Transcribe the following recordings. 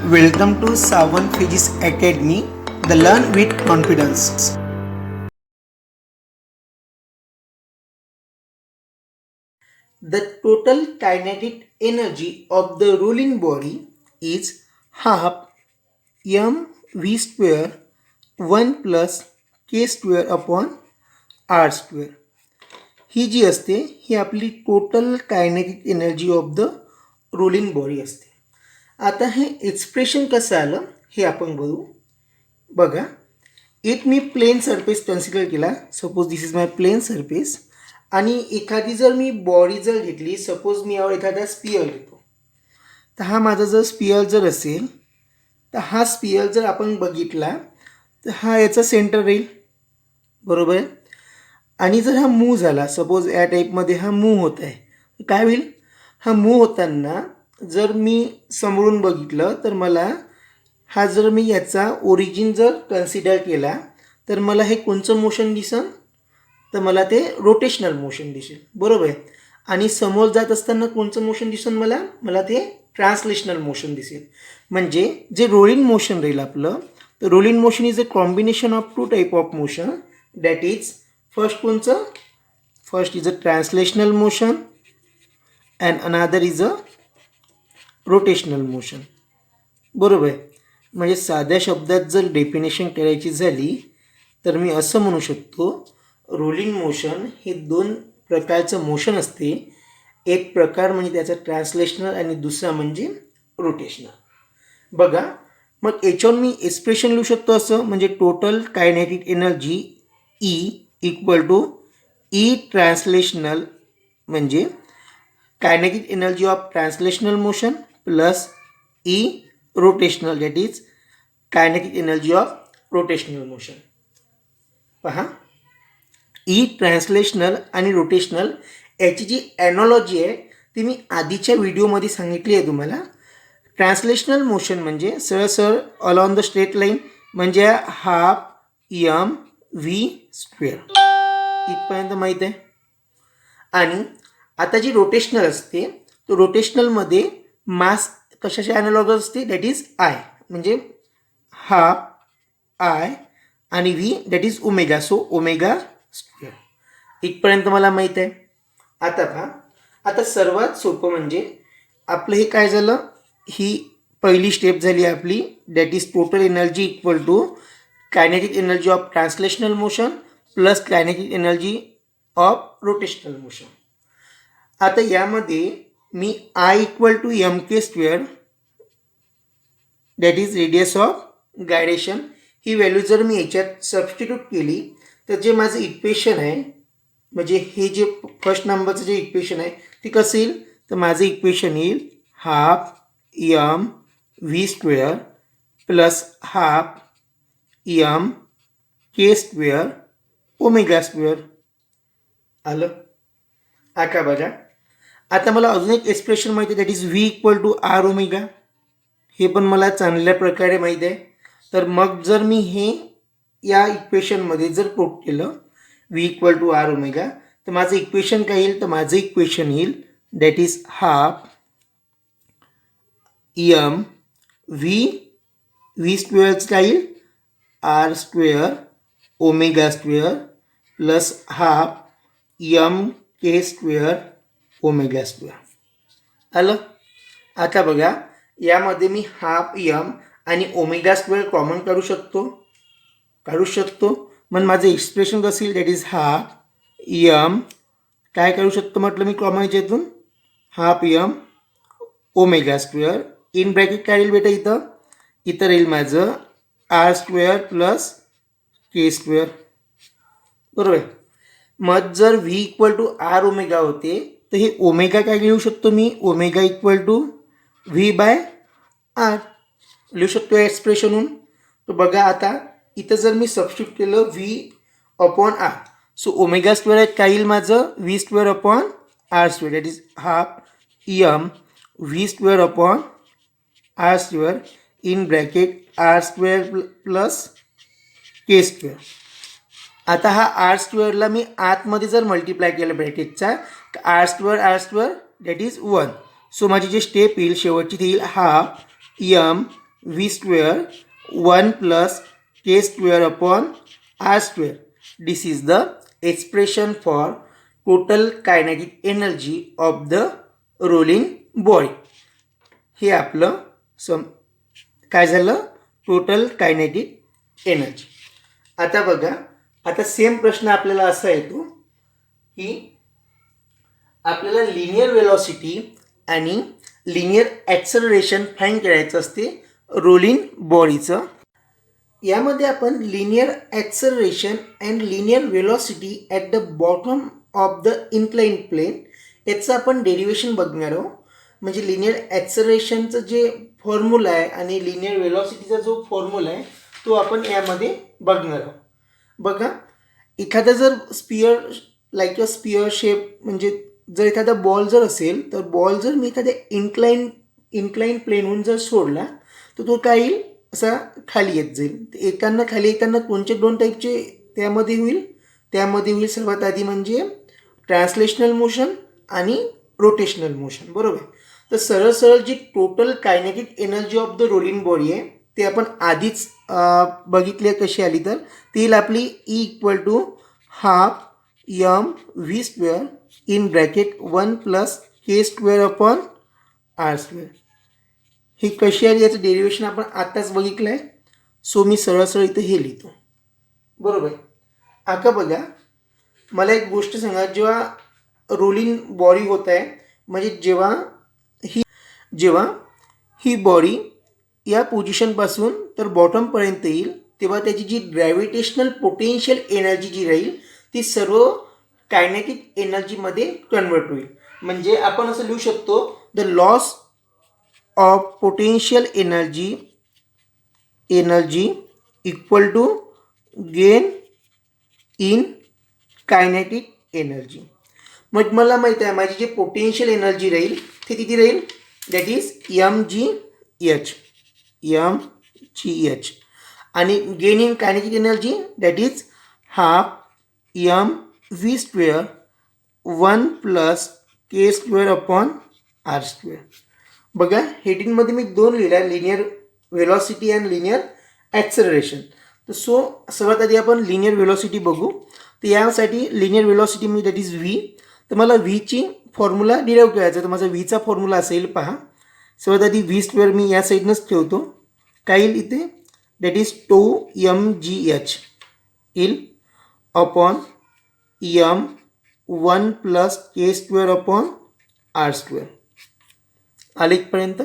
Welcome to Savan Physics Academy, the Learn with Confidence. The total kinetic energy of the rolling body is half mv square 1 plus k square upon r square. ही जी असते ही आपली total kinetic energy of the rolling body असते. आता हे expression कसं आलं हे आपण बघू. बघा, एक मी प्लेन सरफेस कन्सिडर केला. Suppose this is my plane surface आणि एखादी जर मी बॉडी जर घेतली, सपोज मी यावर एखादा स्पियर घेतो, तर हा माझा जर स्पियर जर असेल तर हा स्पियर जर आपण बघितला तर हा याचा सेंटर राहील, बरोबर आहे. आणि जर हा मूव झाला, सपोज या टाईपमध्ये हा मूव होत आहे, काय होईल, हा मूव होताना जर मी समोरून बघितलं तर मला हा जर मी याचा ओरिजिन जर कन्सिडर केला तर मला हे कोणचं मोशन दिसेल, तर मला ते रोटेशनल मोशन दिसेल, बरोबर आहे. आणि समोर जात असताना कोणचं मोशन दिसेल, मला ते ट्रान्सलेशनल मोशन दिसेल. म्हणजे जे रोलिंग मोशन राहील आपलं, तर rolling motion is a combination of two type of motion. That is first कोणचं, first is a translational motion and another is a rotational motion, बरोबर आहे. म्हणजे साध्या शब्दात जर डेफिनेशन करायची झाली तर मी असं म्हणू शकतो, रोलिंग मोशन हे दोन प्रकारचं मोशन असते. एक प्रकार म्हणजे त्याचा ट्रान्सलेशनल आणि दुसरा म्हणजे रोटेशनल. बघा, मग याच्यावर मी एक्सप्रेशन लिहू शकतो असं, म्हणजे total kinetic energy e equal to e translational म्हणजे kinetic energy of translational motion plus e rotational, that is kinetic energy of rotational motion. पहा, ई ट्रान्सलेशनल आणि रोटेशनल याची जी ॲनॉलॉजी आहे ती मी आधीच्या व्हिडिओमध्ये सांगितली आहे तुम्हाला. ट्रान्सलेशनल मोशन म्हणजे सरळ अलॉंग द स्ट्रेट लाईन, म्हणजे हाफ एम व्ही स्क्वेअर, इथपर्यंत माहीत आहे. आणि आता जी रोटेशनल असते, तो रोटेशनलमध्ये मास कशाच्या ॲनॉलॉगस असते, दॅट इज आय, म्हणजे हाफ आय आणि V that is omega, so omega square. इथपर्यंत मला माहीत आहे. आता पहा, आता सर्वात सोपं म्हणजे आपलं हे काय झालं, ही पहिली स्टेप झाली आपली, that is total energy equal to kinetic energy of translational motion plus kinetic energy of rotational motion. आता यामध्ये मी I equal to m K square that is radius of gyration, ही व्हॅल्यू जर मी याच्यात सबस्टिट्यूट केली तर जे माझं इक्वेशन आहे, म्हणजे हे जे फर्स्ट नंबरचं जे इक्वेशन आहे ते कसं येईल, तर माझं इक्वेशन येईल half M V square plus half m के स्क्वेअर ओमेगा स्क्वेअर. आलं. आता बघा, आता मला अजून एक एक्सप्रेशन माहिती आहे, that is v equal to r omega, हे पण मला चांगल्या प्रकारे माहीत आहे. तर मग जर मी हे या इक्वेशनमध्ये जर पुट केलं v equal to r omega, तर माझं इक्वेशन काय येईल, तर माझं इक्वेशन येईल that is half M v स्क्वेअरचं काय येईल, r square omega square plus half m के स्क्वेअर ओमेगा स्क्वेअर. आलं. आता बघा, यामध्ये मी हाफ एम आणि ओमेगा स्क्वेअर कॉमन काढू शकतो. मग माझं एक्सप्रेशन कसं येईल, दॅट इज हाफ एम काय काढू शकतो म्हटलं मी कॉमन याच्यातून, half m omega square in bracket काय येईल बेटा, इथं राहील माझं आर स्क्वेअर प्लस के स्क्वेअर, बरोबर आहे. मग जर v equal to r omega होते तर हे ओमेगा काय लिहू शकतो मी, omega equal to v by r लिहू शकतो या एक्सप्रेशनहून. तर बघा, आता इथं जर मी सबस्टिट्यूट केलं v upon r, so omega square काय येईल माझं, V square upon R square, that is half M V square upon R square in bracket r square plus K square. आता हा आर स्क्वेअरला मी आतमध्ये जर मल्टिप्लाय केलं ब्रॅकेटचा, तर r square that is 1. So माझी जी स्टेप येईल शेवटची ती येईल half m v square 1 plus k square upon r square. This is the expression for total kinetic energy of the rolling body. हे आपलं काय झालं, टोटल कायनेटिक एनर्जी. आता बघा, आता सेम प्रश्न आपल्याला असा येतो की आपल्याला लिनियर वेलॉसिटी आणि लिनियर ॲक्सलरेशन फाईंड करायचं असते रोलिंग बॉडीचं. यामध्ये आपण linear acceleration and linear velocity at the bottom of the incline plane याचं आपण डेरिवेशन बघणार आहोत. म्हणजे लिनियर ॲक्सलरेशनचं जे फॉर्म्युला आहे आणि लिनियर वेलॉसिटीचा जो फॉर्म्युला आहे तो आपण यामध्ये बघणार आहोत. बघा, एखादा जर sphere like a sphere shape, म्हणजे जर एखादा बॉल जर असेल तर बॉल जर मी एखाद्या इन्क्लाइन प्लेनहून जर सोडला तर तो काय येईल, असा खाली येत जाईल. एकांना खाली येताना कोणते दोन टाईपचे त्यामध्ये होईल सर्वात आधी म्हणजे ट्रान्सलेशनल मोशन आणि रोटेशनल मोशन, बरोबर. तर सरळ जी total kinetic energy of the rolling body आहे ते आपण आधीच बघितले कशी आली, तर ती येईल आपली E equal to half M V square in bracket 1 plus K square upon R square. ही कशी आली याचं डेरिवेशन आपण आत्ताच बघितलं आहे. सो मी सरळ इथं हे लिहितो, बरोबर. आता बघा, मला एक गोष्ट सांगा, जेव्हा रोलिंग बॉडी होत आहे, म्हणजे जेव्हा ही बॉडी या पोझिशनपासून तर बॉटमपर्यंत येईल तेव्हा त्याची जी ग्रॅव्हिटेशनल पोटेन्शियल एनर्जी जी राहील ती सर्व कायनेटिक एनर्जीमध्ये कन्वर्ट होईल. म्हणजे आपण असं लिहू शकतो, the loss of potential energy equal to gain in kinetic energy. मग मला माहीत आहे माझी जी पोटेन्शियल एनर्जी राहील ते किती राहील, that is M G H आणि gain in kinetic energy that is half M V square 1 plus K square upon R square. बघा, हेडिंगमध्ये मी दोन लिहिल्या, linear velocity and linear acceleration. तर सो सर्वात आधी आपण लिनियर वेलॉसिटी बघू. तर यासाठी लिनियर वेलॉसिटी मी दॅट इज व्ही. तर मला व्हीची फॉर्म्युला डिराईव्ह करायचा, तर माझा व्हीचा फॉर्म्युला असेल, पहा. सर्वात आधी व्ही स्क्वेअर मी या साईडनंच ठेवतो. काय येईल इथे, दॅट इज 2mgh येईल अपॉन एम 1 प्लस के स्क्वेअर अपॉन आर स्क्वेअर. आले इथपर्यंत.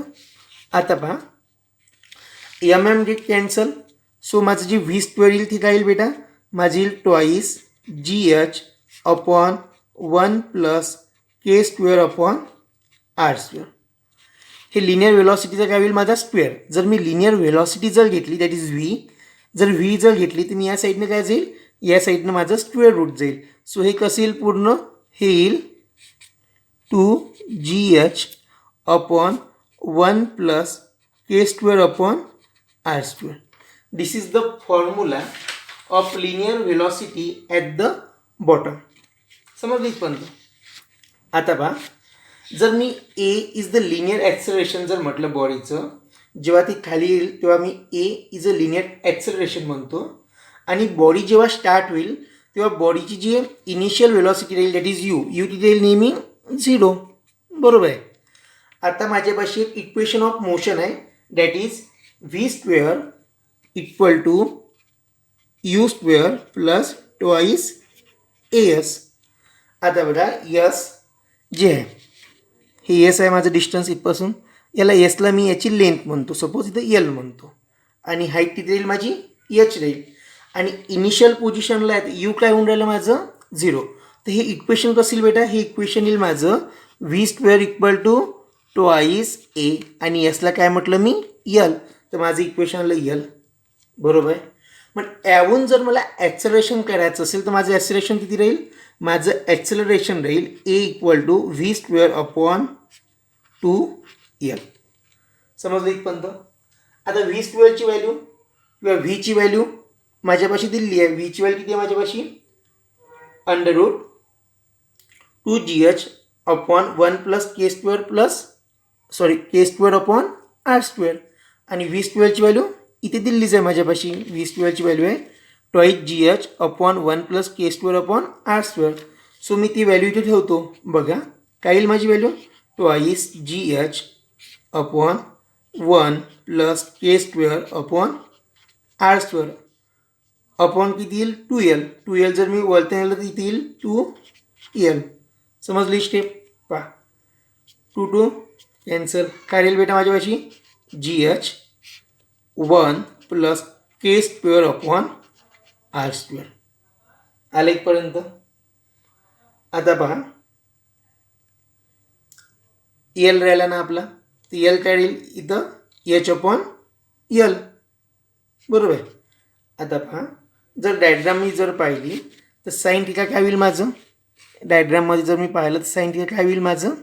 आता पहा, एम गेट कॅन्सल. सो माझं जी व्ही स्क्वेअर येईल ती काय येईल बेटा, माझी येईल ट्वाईस GH अपॉन 1 प्लस के स्क्वेअर अपॉन आर स्क्वेअर. हे लिनियर वेलॉसिटीचा काय होईल, माझा स्क्वेअर. जर मी लिनियर वेलॉसिटी जर घेतली दॅट इज व्ही, जर व्ही जर घेतली तर मी या साईडनं काय जाईल, या साईडनं माझं स्क्वेअर रूट जाईल. सो हे कसं येईल पूर्ण, हे येईल 2GH upon 1 plus K square upon R square. This is the formula of linear velocity at the bottom. समजलं इथपर्यंत. आता पहा, जर मी a is the linear acceleration जर म्हटलं बॉडीचं, जेव्हा ती खाली येईल तेव्हा मी a is a linear acceleration म्हणतो. आणि बॉडी जेव्हा स्टार्ट होईल तेव्हा बॉडीची जी इनिशियल वेलॉसिटी राहील दॅट इज यू ती राहील नेहमी 0, बरोबर आहे. आता माझ्यापाशी एक इक्वेशन ऑफ मोशन आहे that is v square equal to u square plus twice s. आता बघा, यस जे आहे हे एस आहे माझं डिस्टन्स इथपासून, याला एसला मी याची लेंथ म्हणतो, सपोज इथं एल म्हणतो. आणि हाईट किती राहील माझी, एच राहील. आणि इनिशियल पोझिशनला आहे यू काय होऊन राहिलं माझं 0. तर हे इक्वेशन कसं येईल बेटा, हे इक्वेशन येईल माझं V square equal to twice A आणि एसला काय म्हटलं मी यल. तर माझं इक्वेशन आलं यल, बरोबर आहे. मग याहून जर मला ॲक्सलरेशन करायचं असेल तर माझं ॲक्सलरेशन किती राहील, माझं ॲक्सलरेशन राहील A equal to V square upon 2l. समजलं इथपर्यंत. आता व्ही स्क्वेअरची व्हॅल्यू किंवा व्हीची व्हॅल्यू माझ्यापाशी दिलेली आहे. व्हीची व्हॅल्यू किती आहे माझ्यापाशी, under root 2GH upon 1 plus के स्क्वेअर अपॉन आर स्क्वेअर. आणि व्ही स्क्वेअरची व्हॅल्यू इथे दिल्लीच आहे माझ्यापाशी. व्ही स्क्वेअरची व्हॅल्यू आहे twice G H upon 1 plus के square upon R square. So मी ती व्हॅल्यू इथे ठेवतो. बघा काय येईल माझी value twice G H upon 1 plus के square upon R square upon किती येईल 2L. 2L जर मी वरती नेलं तर इथे येईल 2L. समजली स्टेप. पहा 2 कॅन्सल. काय राहील बेटा माझ्यापाशी जी एच 1 प्लस के स्क्वेअर अपॉन आर स्क्वेअर. आलं इथपर्यंत. आता पहा एल राहिला ना आपला, तर एल काय राहील इथं एच अपॉन एल. बरोबर आहे. आता पहा जर डायग्राम मी जर पाहिली तर साईन थिटा काय होईल माझं. डायग्राममध्ये जर मी पाहिलं तर साईन थिटा काय होईल माझं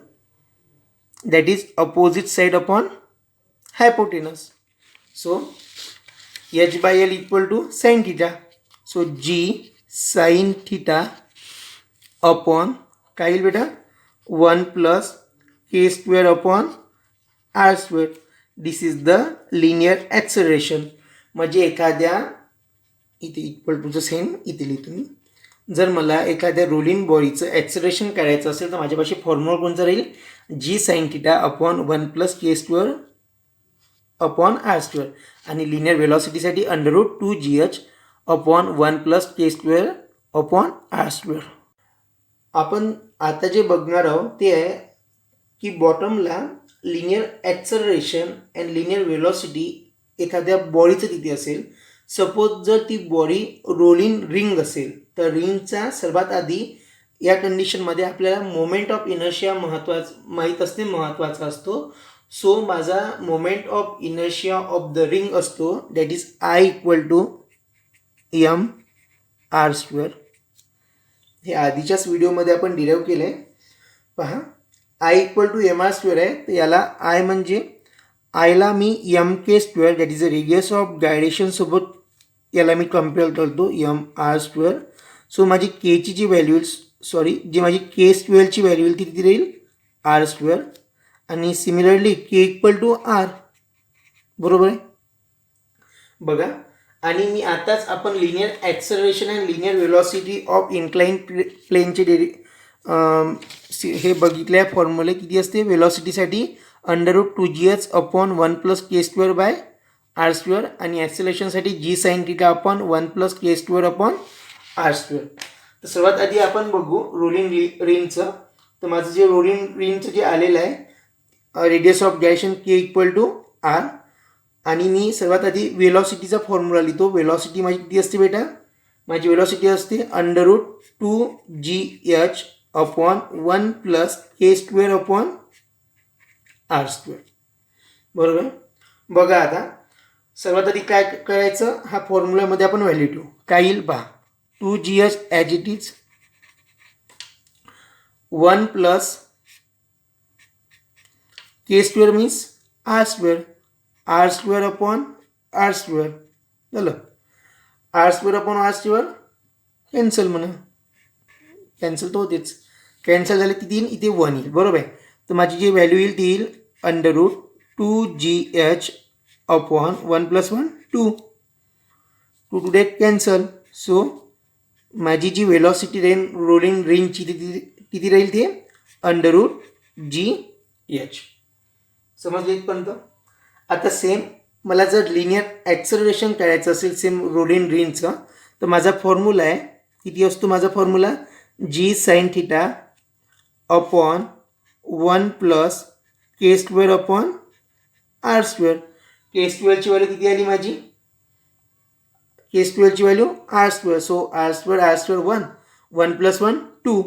that is opposite side upon hypotenuse. So h by l equal to sine theta. So G sine theta upon काय येईल बेटा 1 plus K square upon R square. This is the linear acceleration. म्हणजे एखाद्या इथे equal टूचं same इथे लिहितो मी. जर मला एखाद्या रोलिंग बॉडीचं ॲक्सलरेशन काढायचं असेल तर माझ्यापाशी फॉर्म्युला कोणता राहील G sine theta upon 1 plus के स्क्वेअर अपॉन आर स्क्वेअर. आणि लिनियर वेलॉसिटीसाठी √2gh अपॉन 1 प्लस के स्क्वेअर अपॉन आर स्क्वेअर. आपण आता जे बघणार आहोत ते आहे की बॉटमला linear acceleration and linear velocity एखाद्या बॉडीचं किती असेल. सपोज जर ती बॉडी रोलिंग रिंग असेल तर रिंगचा सर्वात आधी या कंडिशनमध्ये आपल्याला मोमेंट ऑफ इनर्शिया माहीत असणे महत्त्वाचा असतो. सो माझा moment of inertia of the ring असतो that is I equal to M R square. हे आधीच्याच व्हिडिओमध्ये आपण डिराईव्ह केलं आहे. पहा I equal to M R square आहे. तर याला आय म्हणजे आयला मी M K square that is the radius of गायरेशनसोबत याला मी कम्पेअर करतो एम आर स्क्वेअर. सो माझी केची जी व्हॅल्यू जी माझी के स्क्वेअरची व्हॅल्यू येईल ती किती राहील आर स्क्वेअर. आणि similarly k equal to r. बरोबर आहे. बघा आणि मी आताच आपण linear acceleration and linear velocity of incline प्लेनचे हे बघितले आहे. फॉर्म्युले किती असते वेलॉसिटीसाठी √2gh upon 1 plus K square by r square. आणि ॲक्सेलरेशनसाठी g sine theta upon 1 plus के स्क्वेअर अपॉन आर स्क्वेअर. तर सर्वात आधी आपण बघू रोलिंग रिंगचं. तर माझं जे रोलिंग रिंगचं जे आलेलं आहे radius of gyration k equal to r. आणि मी सर्वात आधी वेलॉसिटीचा फॉर्म्युला लिहितो. वेलॉसिटी माझी किती असते बेटा माझी वेलॉसिटी असते √2gh अपॉन 1 प्लस के स्क्वेअर अपॉन आर स्क्वेअर. बरोबर. बघा आता सर्वात आधी काय करायचं हा फॉर्म्युल्यामध्ये आपण व्हॅल्यू ठेवू. काय येईल पहा 2gh as it is 1 plus K square means R square. R square upon R square. झालं. R square upon R square cancel म्हणा. कॅन्सल तर होतेच. कॅन्सल झालं किती येईल इथे 1 येईल. बरोबर आहे. तर माझी जी व्हॅल्यू येईल ती येईल √2gh upon 1 plus 1 2. 2 two get cancel. So माझी जी वेलॉसिटी राहील रोलिंग रिंगची किती राहील ते √gh. समजलं इथपर्यंत. आता सेम मला जर लिनियर ॲक्सलरेशन करायचं असेल सेम रोलिंग रिंगचं तर माझा फॉर्म्युला आहे किती असतो माझा formula G sine theta upon 1 plus के square upon R square. K स्क्वेअरची व्हॅल्यू किती आली माझी के स्क्वेअरची value R square. So R square 1 1 plus 1 2.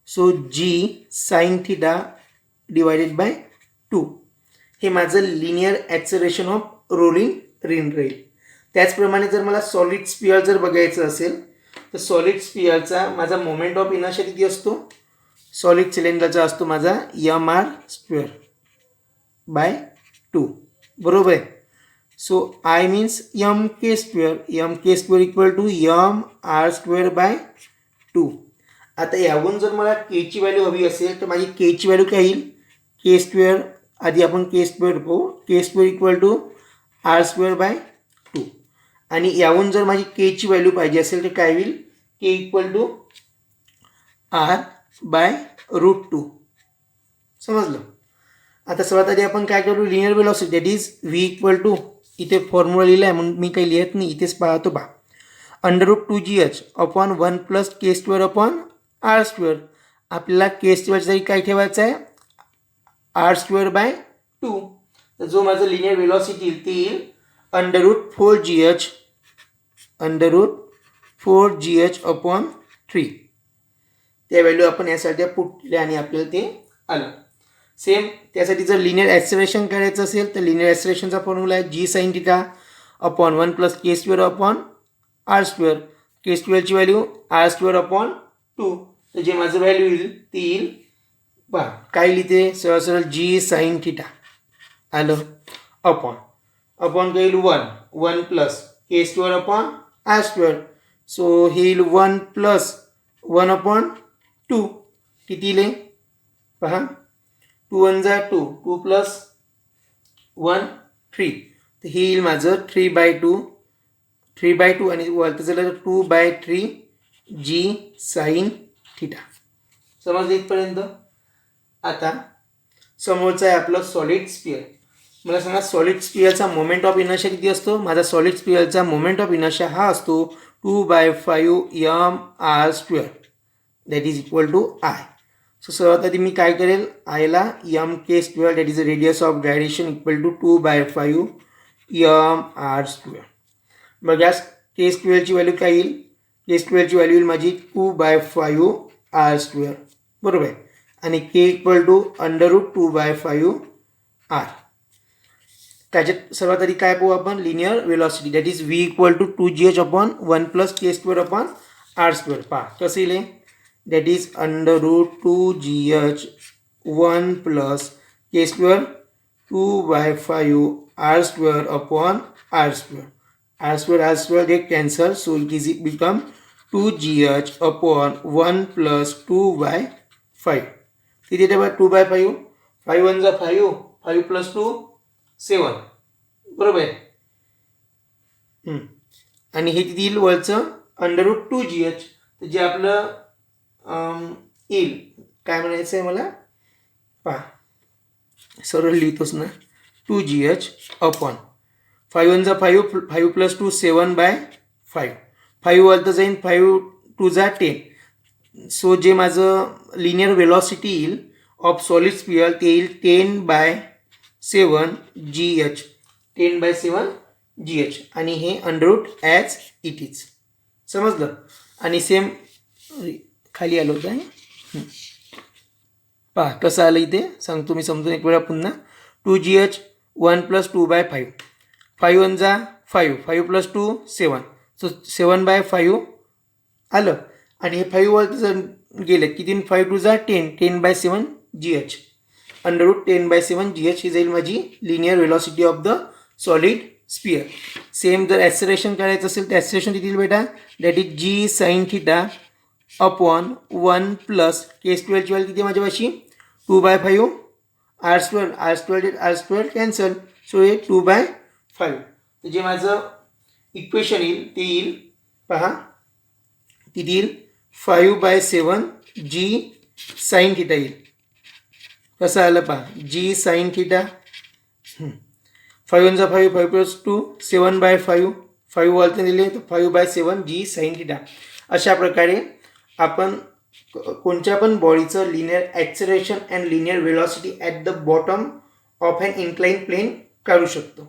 So G sine theta divided by 2 हे माझं linear acceleration of rolling ring राहील. त्याचप्रमाणे जर मला सॉलिड स्पिअर जर बघायचं असेल तर सॉलिड स्पिअरचा माझा मोमेंट ऑफ इनर्शिया किती असतो सॉलिड सिलेंडरचा असतो माझा एम आर स्क्वेअर बाय 2. बरोबर आहे. So I means m K square. M K square equal to M R square by 2. आता याहून जर मला केची व्हॅल्यू हवी असेल तर माझी केची व्हॅल्यू काय येईल के स्क्वेअर. आधी आपण के स्क्वेअर पाहू. K square equal to R square by 2. आणि याहून जर माझी केची व्हॅल्यू पाहिजे असेल तर काय होईल, k equal to r by √2. समजलं. आता सर्वात आधी आपण काय करू, linear velocity that is v equal to, इथे फॉर्म्युला लिहिला आहे म्हणून मी काही लिहित नाही, इथेच पाहतो बा, √2gh अपॉन 1 प्लस के स्क्वेअर अपॉन आर स्क्वेअर. आपल्याला के स्क्वेअरचा काय ठेवायचं आहे, आर स्क्वेअर बाय 2. तर जो माझं लिनियर वेलॉसिटी येईल ते येईल √4gh अपॉन 3. त्या व्हॅल्यू आपण यासाठी पुटल्या आणि आपल्याला ते आलं. सेम त्यासाठी जर लिनियर ॲक्सेलरेशन करायचं असेल तर लिनियर ॲक्सेलरेशनचा फॉर्म्युला आहे जी साईन थिटा अपॉन 1 प्लस के square upon R square. K स्क्वेअरची व्हॅल्यू आर स्क्वेअर अपॉन 2. तर जे माझं व्हॅल्यू येईल ती येईल पहा काय लिहिते सरळ सरळ जी साईन थिटा आलं अपॉन काय येईल 1 प्लस के square upon R square. So हे येईल 1 प्लस 1 अपॉन 2. किती येईल पहा, 2 1 जा 2, 2 प्लस 1 3. तर हे येईल माझं 3/2 आणि वरती झालं तर 2/3 जी साईन थिटा. समजलं इथपर्यंत. आता समोरचं आहे आपलं सॉलिड स्पियर. मला सांगा सॉलिड स्पियरचा मोमेंट ऑफ इनर्शिया किती असतो. माझा सॉलिड स्पियरचा मोमेंट ऑफ इनर्शिया हा असतो 2/5 mr², that is equal to I. So सर्वात आधी मी काय करेल, आयला mk² that is a radius of gyration equal to 2/5 mr². मग या के स्क्वेअरची व्हॅल्यू काय येईल, के स्क्वेअरची व्हॅल्यू येईल माझी 2/5 r², बरोबर आहे. आणि के इक्वल टू √2/5 r. त्याच्यात सर्वात आधी काय पाहू आपण, linear velocity that is v equal to 2gh upon 1 plus K square upon R square. पहा कसं येईल, that is √2gh 1 plus K square 2/5 r² upon r². r² get cancel, so it is become 2gh upon 1 plus 2/5. किती येते बघा 2/5, 5 1 जा 5, 5 plus 2 7, बरोबर आहे. आणि हे किती येईल वरचं √2gh. तर जे आपलं येईल काय म्हणायचं आहे मला, पहा सरळ लिहितोच ना, 2gh अपॉन 5 1 जा 5, 5 प्लस 2 7/5. 5 वरतं जाईन, 5 2 जा 10. सो जे माझं लिनियर वेलॉसिटी येईल ऑफ सॉलिड स्पियर ते येईल 10/7 gh, 10/7 gh. आणि हे अंडररूट ॲज इट इज. समजलं. आणि सेम खाली आलो होतं आहे, पहा कसं आलं इथे सांगतो मी समजून एक वेळा पुन्हा. 2gh 1 प्लस 2/5, 5 1 जा 5, 5 प्लस 2 7, सो 7/5 आलं. आणि हे 5 वरती जर गेलं किती, 5 2 जा 10, 10/7 gh, अंडररूट 10/7 gh ही जाईल माझी linear velocity of the solid sphere. Same जर ॲक्सेलरेशन करायचं असेल तर ॲक्सेलरेशन किती बेटा, that is G sine theta upon 1 plus K स्क्वेअरची व्हॅल्यू किती माझ्यापाशी 2/5 r² कॅन्सल, सो हे 2/5. तर जे माझं इक्वेशन येईल ते येईल पहा किती येईल 5/7 जी साईन थिटा येईल. कसं आलं पहा, जी साईन थिटा 5 1 जा 5, 5 प्लस 2 7/5, 5 वरती दिले तर 5/7 जी साईन थिटा. अशा प्रकारे आपण कोणत्या पण बॉडीचं linear acceleration and linear velocity at the bottom of an incline plane काढू शकतो.